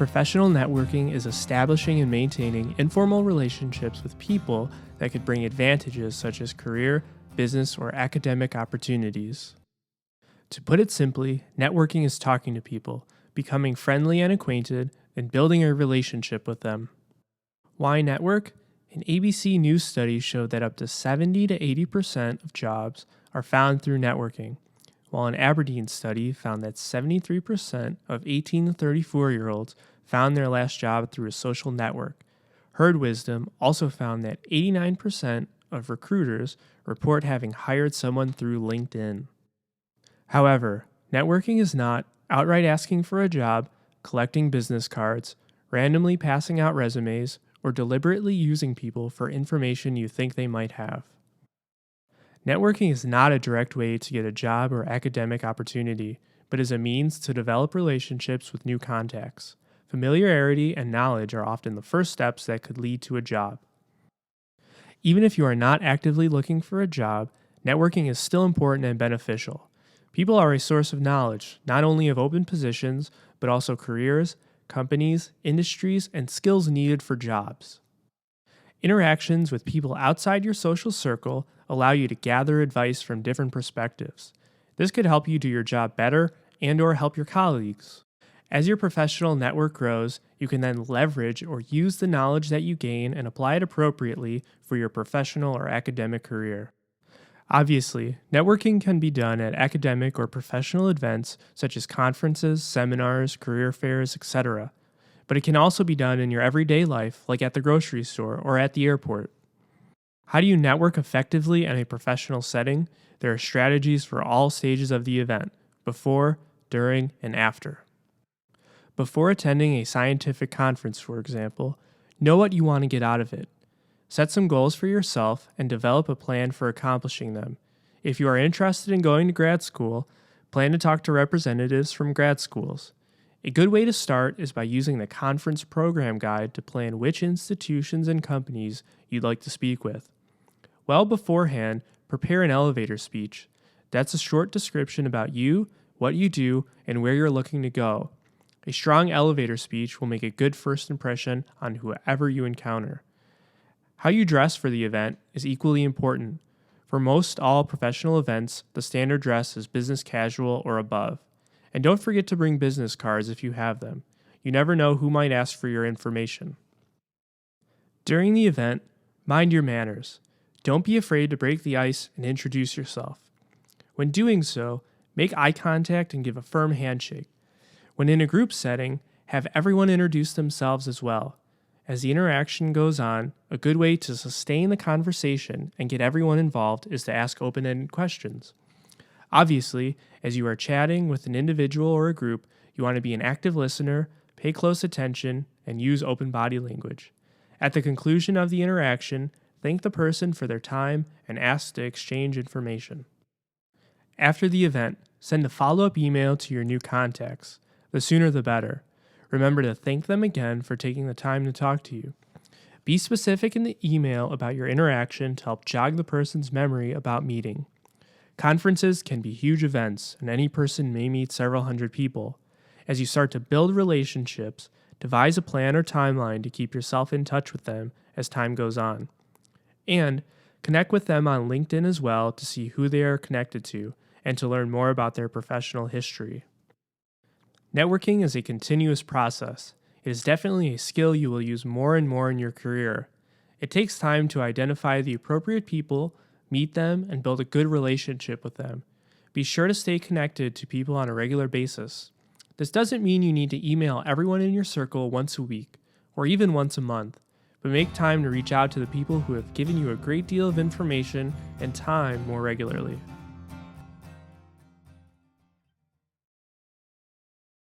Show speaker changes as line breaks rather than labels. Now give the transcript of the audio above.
Professional networking is establishing and maintaining informal relationships with people that could bring advantages such as career, business, or academic opportunities. To put it simply, networking is talking to people, becoming friendly and acquainted, and building a relationship with them. Why network? An ABC News study showed that up to 70 to 80% of jobs are found through networking, while an Aberdeen study found that 73% of 18 to 34-year-olds found their last job through a social network. Herd Wisdom also found that 89% of recruiters report having hired someone through LinkedIn. However, networking is not outright asking for a job, collecting business cards, randomly passing out resumes, or deliberately using people for information you think they might have. Networking is not a direct way to get a job or academic opportunity, but is a means to develop relationships with new contacts. Familiarity and knowledge are often the first steps that could lead to a job. Even if you are not actively looking for a job, networking is still important and beneficial. People are a source of knowledge, not only of open positions, but also careers, companies, industries, and skills needed for jobs. Interactions with people outside your social circle allow you to gather advice from different perspectives. This could help you do your job better and/or help your colleagues. As your professional network grows, you can then leverage or use the knowledge that you gain and apply it appropriately for your professional or academic career. Obviously, networking can be done at academic or professional events such as conferences, seminars, career fairs, etc. But it can also be done in your everyday life, like at the grocery store or at the airport. How do you network effectively in a professional setting? There are strategies for all stages of the event, before, during, and after. Before attending a scientific conference, for example, know what you want to get out of it. Set some goals for yourself and develop a plan for accomplishing them. If you are interested in going to grad school, plan to talk to representatives from grad schools. A good way to start is by using the conference program guide to plan which institutions and companies you'd like to speak with. Well beforehand, prepare an elevator speech. That's a short description about you, what you do, and where you're looking to go. A strong elevator speech will make a good first impression on whoever you encounter. How you dress for the event is equally important. For most all professional events, the standard dress is business casual or above. And don't forget to bring business cards if you have them. You never know who might ask for your information. During the event, mind your manners. Don't be afraid to break the ice and introduce yourself. When doing so, make eye contact and give a firm handshake. When in a group setting, have everyone introduce themselves as well. As the interaction goes on, a good way to sustain the conversation and get everyone involved is to ask open-ended questions. Obviously, as you are chatting with an individual or a group, you want to be an active listener, pay close attention, and use open body language. At the conclusion of the interaction, thank the person for their time and ask to exchange information. After the event, send a follow-up email to your new contacts. The sooner the better. Remember to thank them again for taking the time to talk to you. Be specific in the email about your interaction to help jog the person's memory about meeting. Conferences can be huge events, and any person may meet several hundred people. As you start to build relationships, devise a plan or timeline to keep yourself in touch with them as time goes on. And connect with them on LinkedIn as well to see who they are connected to and to learn more about their professional history. Networking is a continuous process. It is definitely a skill you will use more and more in your career. It takes time to identify the appropriate people, meet them, and build a good relationship with them. Be sure to stay connected to people on a regular basis. This doesn't mean you need to email everyone in your circle once a week, or even once a month, but make time to reach out to the people who have given you a great deal of information and time more regularly.